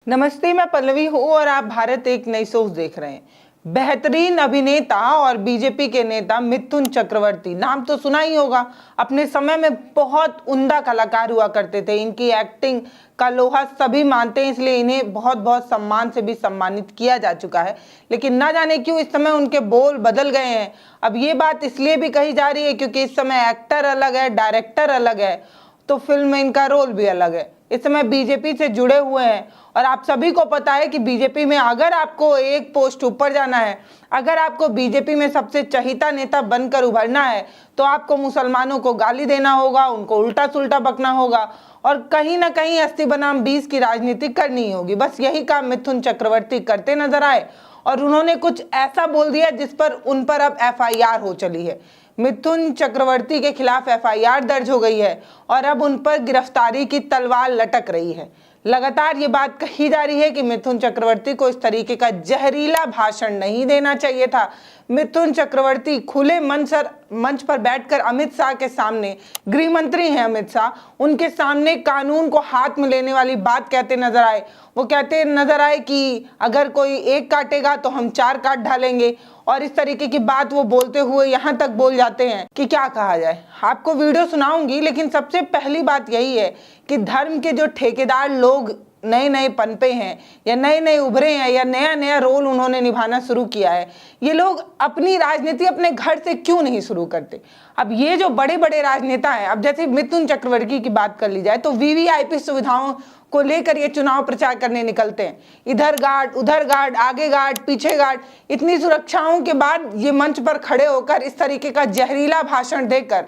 नमस्ते, मैं पल्लवी हूँ और आप भारत एक नई सोच देख रहे हैं। बेहतरीन अभिनेता और बीजेपी के नेता मिथुन चक्रवर्ती, नाम तो सुना ही होगा। अपने समय में बहुत उम्दा कलाकार हुआ करते थे। इनकी एक्टिंग का लोहा सभी मानते हैं, इसलिए इन्हें बहुत बहुत सम्मान से भी सम्मानित किया जा चुका है। लेकिन ना जाने क्यों इस समय उनके बोल बदल गए हैं। अब ये बात इसलिए भी कही जा रही है क्योंकि इस समय एक्टर अलग है, डायरेक्टर अलग है, तो फिल्म में इनका रोल भी अलग है। इस समय बीजेपी से जुड़े हुए हैं और आप सभी को पता है कि बीजेपी में अगर आपको एक पोस्ट ऊपर जाना है, अगर आपको बीजेपी में सबसे चहीता नेता बनकर उभरना है, तो आपको मुसलमानों को गाली देना होगा, उनको उल्टा सुल्टा बकना होगा और कहीं ना कहीं 80 बनाम 20 की राजनीति करनी होगी। बस यही काम मिथुन चक्रवर्ती करते नजर आए और उन्होंने कुछ ऐसा बोल दिया जिस पर उन पर अब FIR हो चली है। मिथुन चक्रवर्ती के खिलाफ FIR दर्ज हो गई है और अब उन पर गिरफ्तारी की तलवार लटक रही है। लगातार ये बात कही जा रही है कि मिथुन चक्रवर्ती को इस तरीके का जहरीला भाषण नहीं देना चाहिए था। मिथुन चक्रवर्ती खुले मंच पर बैठकर अमित शाह के सामने, गृह मंत्री हैं अमित शाह, उनके सामने कानून को हाथ में लेने वाली बात कहते नजर आए। वो कहते नजर आए कि अगर कोई एक काटेगा तो हम 4 काट डालेंगे और इस तरीके की बात वो बोलते हुए यहाँ तक बोल जाते हैं कि क्या कहा जाए। आपको वीडियो सुनाऊंगी, लेकिन सबसे पहली बात यही है कि धर्म के जो ठेकेदार लोग नए नए पनपे हैं या नए नए उभरे हैं या नया नया रोल उन्होंने निभाना शुरू किया है, ये लोग अपनी राजनीति अपने घर से क्यों नहीं शुरू करते। अब ये जो बड़े बड़े राजनेता हैं, अब जैसे मिथुन चक्रवर्ती की बात कर ली जाए तो VVIP सुविधाओं को लेकर ये चुनाव प्रचार करने निकलते हैं। इधर गार्ड, उधर गार्ड, आगे गार्ड, पीछे गार्ड, इतनी सुरक्षाओं के बाद ये मंच पर खड़े होकर इस तरीके का जहरीला भाषण देकर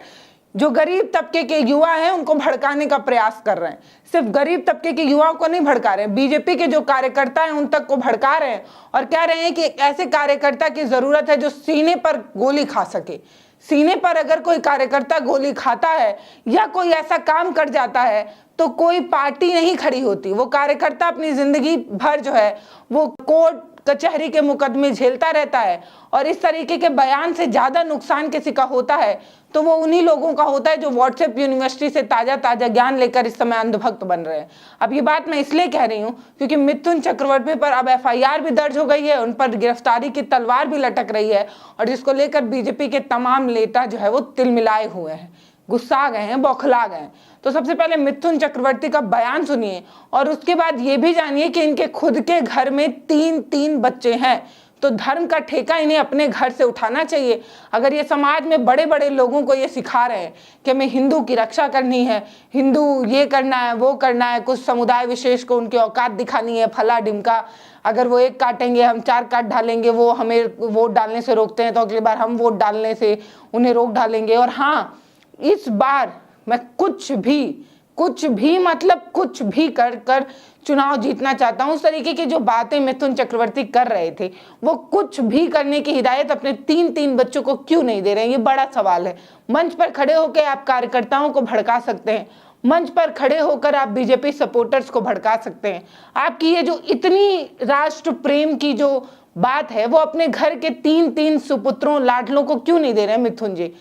जो गरीब तबके के युवा हैं उनको भड़काने का प्रयास कर रहे हैं। सिर्फ गरीब तबके के युवाओं को नहीं भड़का रहे हैं, बीजेपी के जो कार्यकर्ता हैं उन तक को भड़का रहे हैं और कह रहे हैं कि एक ऐसे कार्यकर्ता की जरूरत है जो सीने पर गोली खा सके। सीने पर अगर कोई कार्यकर्ता गोली खाता है या कोई ऐसा काम कर जाता है तो कोई पार्टी नहीं खड़ी होती। वो कार्यकर्ता अपनी जिंदगी भर जो है वो कोर्ट कचहरी के मुकदमे झेलता रहता है और इस तरीके के बयान से ज्यादा नुकसान किसी का होता है तो वो उन्हीं लोगों का होता है जो व्हाट्सएप यूनिवर्सिटी से ताजा ताजा ज्ञान लेकर इस समय अंधभक्त बन रहे हैं। अब ये बात मैं इसलिए कह रही हूँ क्योंकि मिथुन चक्रवर्ती पर अब FIR भी दर्ज हो गई है, उन पर गिरफ्तारी की तलवार भी लटक रही है और जिसको लेकर बीजेपी के तमाम नेता जो है वो तिलमिलाए हुए हैं, गुस्सा गए हैं, बौखला गए हैं। तो सबसे पहले मिथुन चक्रवर्ती का बयान सुनिए और उसके बाद ये भी जानिए कि इनके खुद के घर में 3 बच्चे हैं। तो धर्म का ठेका इन्हें अपने घर से उठाना चाहिए। अगर ये समाज में बड़े बड़े लोगों को ये सिखा रहे हैं कि हमें हिंदू की रक्षा करनी है, हिंदू ये करना है, वो करना है, कुछ समुदाय विशेष को उनकी औकात दिखानी है, फला डिमका, अगर वो 1 काटेंगे हम 4 काट डालेंगे, वो हमें वोट डालने से रोकते हैं तो अगली बार हम वोट डालने से उन्हें रोक डालेंगे। और हाँ, इस बार मैं कुछ भी मतलब कुछ भी कर चुनाव जीतना चाहता हूं। उस तरीके की जो बातें मिथुन चक्रवर्ती कर रहे थे वो कुछ भी करने की हिदायत अपने 3 बच्चों को क्यों नहीं दे रहे हैं, ये बड़ा सवाल है। मंच पर खड़े होकर आप कार्यकर्ताओं को भड़का सकते हैं, मंच पर खड़े होकर आप बीजेपी सपोर्टर्स को भड़का सकते हैं। आपकी ये जो इतनी राष्ट्र प्रेम की जो बात है वो अपने घर के 3 सुपुत्रों लाडलों को क्यों नहीं दे रहे हैं। मिथुन जी,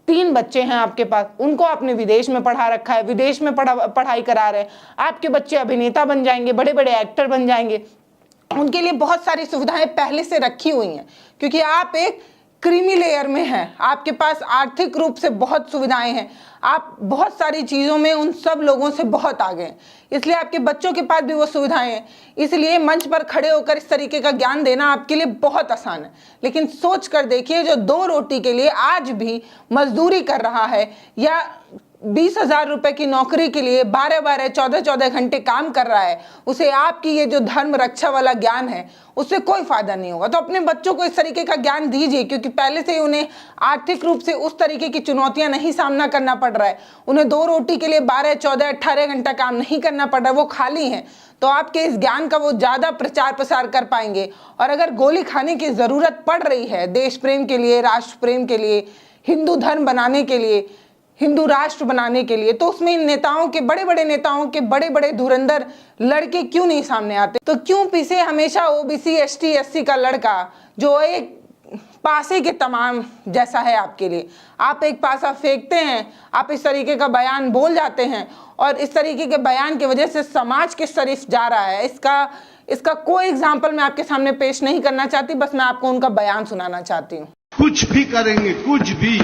3 बच्चे हैं आपके पास, उनको आपने विदेश में पढ़ा रखा है, विदेश में पढ़ाई करा रहे हैं। आपके बच्चे अभिनेता बन जाएंगे, बड़े बड़े एक्टर बन जाएंगे। उनके लिए बहुत सारी सुविधाएं पहले से रखी हुई हैं क्योंकि आप एक क्रीमी लेयर में हैं, आपके पास आर्थिक रूप से बहुत सुविधाएं हैं, आप बहुत सारी चीज़ों में उन सब लोगों से बहुत आगे हैं, इसलिए आपके बच्चों के पास भी वो सुविधाएं हैं। इसलिए मंच पर खड़े होकर इस तरीके का ज्ञान देना आपके लिए बहुत आसान है। लेकिन सोच कर देखिए, जो 2 रोटी के लिए आज भी मजदूरी कर रहा है या 20,000 रुपए की नौकरी के लिए 12-12, 14-14 घंटे काम कर रहा है, उसे आपकी ये जो धर्म रक्षा वाला ज्ञान है उससे कोई फायदा नहीं होगा। तो अपने बच्चों को इस तरीके का ज्ञान दीजिए क्योंकि पहले से ही उन्हें आर्थिक रूप से उस तरीके की चुनौतियां नहीं सामना करना पड़ रहा है। उन्हें 2 रोटी के लिए 12, 14, 18 घंटा काम नहीं करना पड़ रहा है, वो खाली हैं। तो आपके इस ज्ञान का वो ज़्यादा प्रचार प्रसार कर पाएंगे। और अगर गोली खाने की ज़रूरत पड़ रही है देश प्रेम के लिए, राष्ट्र प्रेम के लिए, हिंदू धर्म बनाने के लिए, हिंदू राष्ट्र बनाने के लिए, तो उसमें इन नेताओं के, बड़े बड़े नेताओं के बड़े बड़े धुरंधर लड़के क्यों नहीं सामने आते। तो क्यों पीछे हमेशा OBC ST SC का लड़का जो एक पासे के तमाम जैसा है आपके लिए। आप एक पासा फेंकते हैं, आप इस तरीके का बयान बोल जाते हैं और इस तरीके के बयान की वजह से समाज किस तरफ जा रहा है, इसका कोई एग्जाम्पल मैं आपके सामने पेश नहीं करना चाहती, बस मैं आपको उनका बयान सुनाना चाहती हूँ। कुछ भी करेंगे, कुछ भी।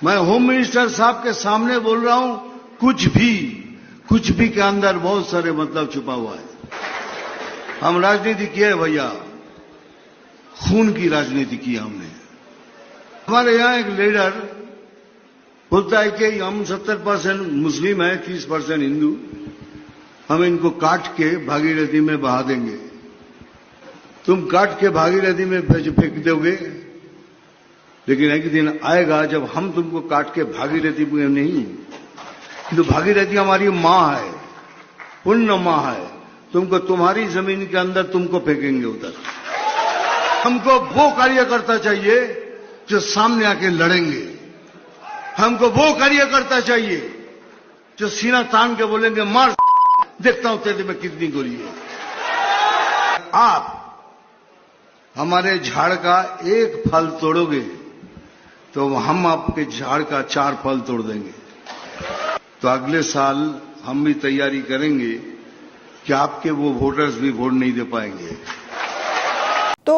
मैं होम मिनिस्टर साहब के सामने बोल रहा हूं, कुछ भी के अंदर बहुत सारे मतलब छुपा हुआ है। हम राजनीति किए है भैया, खून की राजनीति की हमने। हमारे यहां एक लीडर बोलता है कि हम 70% मुस्लिम हैं, 30% हिंदू, हम इनको काट के भागीरथी में बहा देंगे। तुम काट के भागीरथी में फेंक दोगे, लेकिन एक दिन आएगा जब हम तुमको काट के भागीरथी में नहीं, तो भागीरथी हमारी मां है, पुण्य मां है, तुमको तुम्हारी जमीन के अंदर तुमको फेंकेंगे उधर। हमको वो कार्यकर्ता चाहिए जो सामने आके लड़ेंगे। हमको वो कार्यकर्ता चाहिए जो सीना तान के बोलेंगे मार, देखता हूं तेरे में कितनी गोली है। आप हमारे झाड़ का एक फल तोड़ोगे तो हम आपके झाड़ का 4 फल तोड़ देंगे। तो अगले साल हम भी तैयारी करेंगे कि आपके वो वोटर्स भी वोट नहीं दे पाएंगे। तो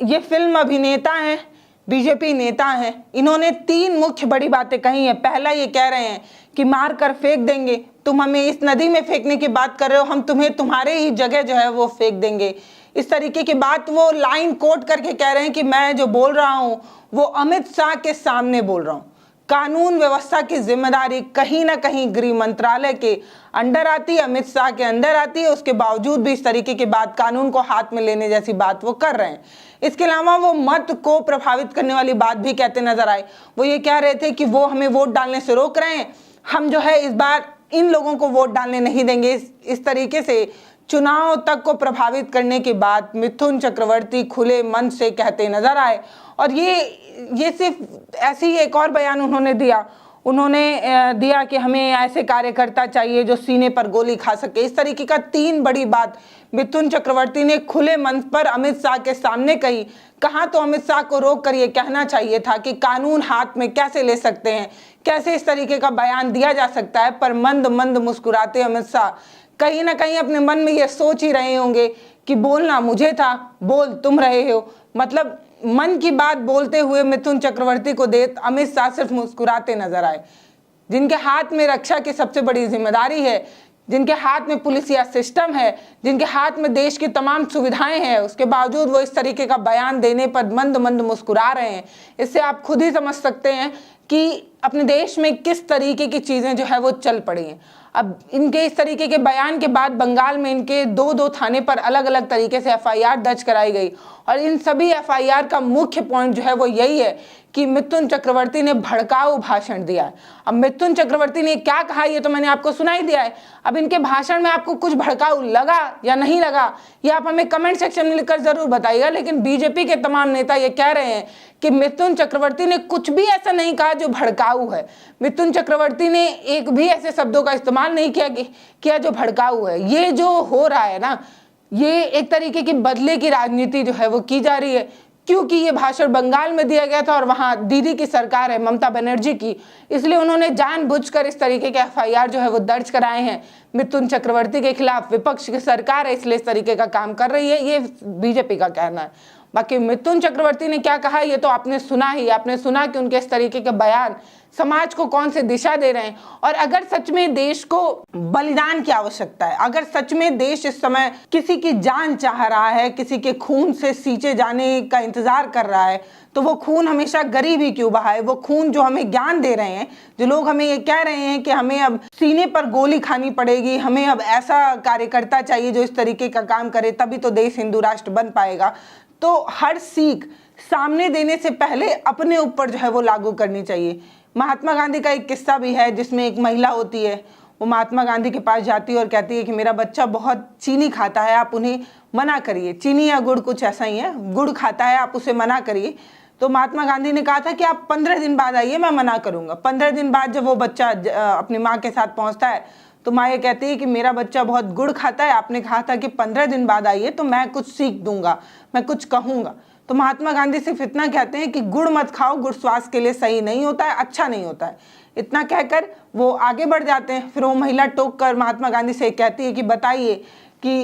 ये फिल्म अभिनेता हैं, बीजेपी नेता हैं, इन्होंने 3 मुख्य बड़ी बातें कही हैं। पहला ये कह रहे हैं कि मार कर फेंक देंगे, तुम हमें इस नदी में फेंकने की बात कर रहे हो, हम तुम्हें तुम्हारे ही जगह जो है वो फेंक देंगे। इस तरीके की बात वो लाइन कोट करके कह रहे हैं कि मैं जो बोल रहा हूं वो अमित शाह के सामने बोल रहा हूं। कानून व्यवस्था की जिम्मेदारी कहीं ना कहीं गृह मंत्रालय के अंडर आती है, अमित शाह के अंदर आती है, उसके बावजूद भी इस तरीके की बात, कानून को हाथ में लेने जैसी बात वो कर रहे हैं। इसके अलावा वो मत को प्रभावित करने वाली बात भी कहते नजर आए। वो ये कह रहे थे कि वो हमें वोट डालने से रोक रहे हैं, हम जो है इस बार इन लोगों को वोट डालने नहीं देंगे। इस तरीके से चुनाव तक को प्रभावित करने की बात मिथुन चक्रवर्ती खुले मन से कहते नजर आए। और ये सिर्फ ऐसी ही एक और बयान उन्होंने दिया कि हमें ऐसे कार्यकर्ता चाहिए जो सीने पर गोली खा सके। इस तरीके का 3 बड़ी बात मिथुन चक्रवर्ती ने खुले मंच पर अमित शाह के सामने कही। कहा तो अमित शाह को रोक कर ये कहना चाहिए था कि कानून हाथ में कैसे ले सकते हैं, कैसे इस तरीके का बयान दिया जा सकता है, पर मंद मंद मुस्कुराते अमित शाह कहीं ना कहीं अपने मन में ये सोच ही रहे होंगे कि बोलना मुझे था, बोल तुम रहे हो। मतलब मन की बात बोलते हुए मिथुन चक्रवर्ती को देख अमित शाह सिर्फ मुस्कुराते नजर आए। जिनके हाथ में रक्षा की सबसे बड़ी जिम्मेदारी है, जिनके हाथ में पुलिस या सिस्टम है, जिनके हाथ में देश की तमाम सुविधाएं हैं, उसके बावजूद वो इस तरीके का बयान देने पर मंद मंद मुस्कुरा रहे हैं। इससे आप खुद ही समझ सकते हैं कि अपने देश में किस तरीके की चीजें जो है वो चल पड़ी हैं। अब इनके इस तरीके के बयान के बाद बंगाल में इनके 2 थाने पर अलग अलग तरीके से एफआईआर दर्ज कराई गई और इन सभी एफआईआर का मुख्य पॉइंट जो है वो यही है कि मिथुन चक्रवर्ती ने भड़काऊ भाषण दिया है। अब मिथुन चक्रवर्ती ने क्या कहा ये तो मैंने आपको सुना ही दिया है। अब इनके भाषण में आपको कुछ भड़काऊ लगा या नहीं लगा ये आप हमें कमेंट सेक्शन में लिखकर जरूर बताइएगा। लेकिन बीजेपी के तमाम नेता ये कह रहे हैं कि मिथुन चक्रवर्ती ने कुछ भी ऐसा नहीं कहा जो भड़काऊ है। मिथुन चक्रवर्ती ने एक भी ऐसे शब्दों का इस्तेमाल नहीं किया जो भड़काऊ है। ये जो हो रहा है ना, ये एक तरीके की बदले की राजनीति जो है वो की जा रही है, क्योंकि ये भाषण बंगाल में दिया गया था और वहां दीदी की सरकार है ममता बनर्जी की, इसलिए उन्होंने जानबूझकर इस तरीके के एफआईआर जो है वो दर्ज कराए हैं मिथुन चक्रवर्ती के खिलाफ। विपक्ष की सरकार है इसलिए इस तरीके का काम कर रही है, ये बीजेपी का कहना है। बाकी मिथुन चक्रवर्ती ने क्या कहा ये तो आपने सुना ही, आपने सुना कि उनके इस तरीके के बयान समाज को कौन से दिशा दे रहे हैं। और अगर सच में देश को बलिदान की आवश्यकता है, अगर सच में देश इस समय किसी की जान चाह रहा है, किसी के खून से सींचे जाने का इंतजार कर रहा है, तो वो खून हमेशा गरीब ही क्यों बहाए। वो खून जो हमें ज्ञान दे रहे हैं, जो लोग हमें ये कह रहे हैं कि हमें अब सीने पर गोली खानी पड़ेगी, हमें अब ऐसा कार्यकर्ता चाहिए जो इस तरीके का काम करे, तभी तो देश हिंदू राष्ट्र बन पाएगा। तो हर सीख सामने देने से पहले अपने ऊपर जो है वो लागू करनी चाहिए। महात्मा गांधी का एक किस्सा भी है जिसमें एक महिला होती है, वो महात्मा गांधी के पास जाती है और कहती है कि मेरा बच्चा बहुत चीनी खाता है, आप उन्हें मना करिए। चीनी या गुड़ कुछ ऐसा ही है, गुड़ खाता है, आप उसे मना करिए। तो महात्मा गांधी ने कहा था कि आप 15 दिन बाद आइए, मैं मना करूंगा। 15 दिन बाद जब वो बच्चा अपनी माँ के साथ पहुंचता है तो माँ ये कहती है कि मेरा बच्चा बहुत गुड़ खाता है, आपने कहा था कि 15 दिन बाद आइए तो मैं कुछ सीख दूंगा, मैं कुछ कहूँगा। तो महात्मा गांधी सिर्फ इतना कहते हैं कि गुड़ मत खाओ, गुड़ स्वास्थ्य के लिए सही नहीं होता है, अच्छा नहीं होता है। इतना कहकर वो आगे बढ़ जाते हैं। फिर वो महिला टोक कर महात्मा गांधी से कहती है कि बताइए कि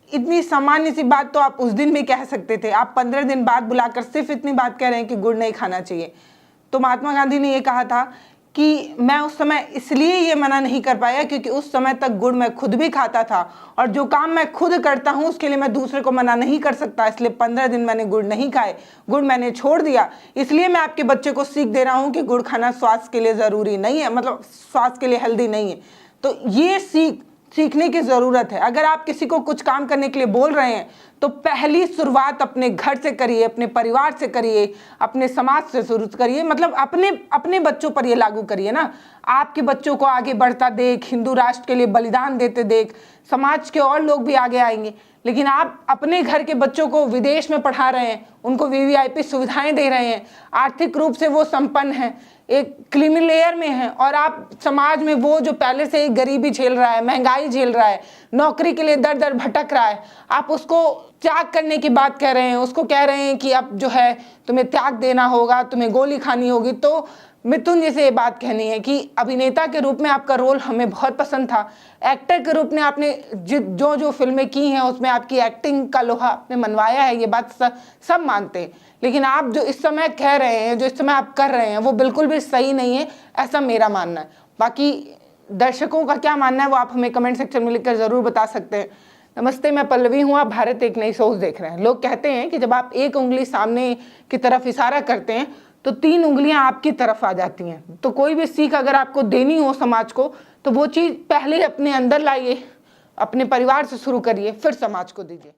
इतनी सामान्य सी बात तो आप उस दिन भी कह सकते थे, आप 15 दिन बाद बुलाकर सिर्फ इतनी बात कह रहे हैं कि गुड़ नहीं खाना चाहिए। तो महात्मा गांधी ने ये कहा था कि मैं उस समय इसलिए ये मना नहीं कर पाया क्योंकि उस समय तक गुड़ मैं खुद भी खाता था, और जो काम मैं खुद करता हूँ उसके लिए मैं दूसरे को मना नहीं कर सकता, इसलिए 15 दिन मैंने गुड़ नहीं खाए, गुड़ मैंने छोड़ दिया। इसलिए मैं आपके बच्चे को सीख दे रहा हूँ कि गुड़ खाना स्वास्थ्य के लिए ज़रूरी नहीं है, मतलब स्वास्थ्य के लिए हेल्दी नहीं है। तो ये सीखने की ज़रूरत है। अगर आप किसी को कुछ काम करने के लिए बोल रहे हैं तो पहली शुरुआत अपने घर से करिए, अपने परिवार से करिए, अपने समाज से शुरू करिए, मतलब अपने बच्चों पर ये लागू करिए ना। आपके बच्चों को आगे बढ़ता देख, हिंदू राष्ट्र के लिए बलिदान देते देख समाज के और लोग भी आगे आएंगे। लेकिन आप अपने घर के बच्चों को विदेश में पढ़ा रहे हैं, उनको वीवीआईपी सुविधाएं दे रहे हैं, आर्थिक रूप से वो संपन्न हैं, एक क्रीमी लेयर में है, और आप समाज में वो जो पहले से ही गरीबी झेल रहा है, महंगाई झेल रहा है, नौकरी के लिए दर दर भटक रहा है, आप उसको त्याग करने की बात कह रहे हैं, उसको कह रहे हैं कि अब जो है तुम्हें त्याग देना होगा, तुम्हें गोली खानी होगी। तो मिथुन जी से ये बात कहनी है कि अभिनेता के रूप में आपका रोल हमें बहुत पसंद था, एक्टर के रूप में आपने जो फिल्में की हैं उसमें आपकी एक्टिंग का लोहा आपने मनवाया है, ये बात सब मानते हैं। लेकिन आप जो इस समय कह रहे हैं, जो इस समय आप कर रहे हैं, वो बिल्कुल भी सही नहीं है, ऐसा मेरा मानना है। बाकी दर्शकों का क्या मानना है वो आप हमें कमेंट सेक्शन में लिखकर ज़रूर बता सकते हैं। नमस्ते, मैं पल्लवी हूँ, आप भारत एक नई सोच देख रहे हैं। लोग कहते हैं कि जब आप एक उंगली सामने की तरफ इशारा करते हैं तो 3 उंगलियां आपकी तरफ आ जाती हैं। तो कोई भी सीख अगर आपको देनी हो समाज को तो वो चीज़ पहले अपने अंदर लाइए, अपने परिवार से शुरू करिए, फिर समाज को दीजिए।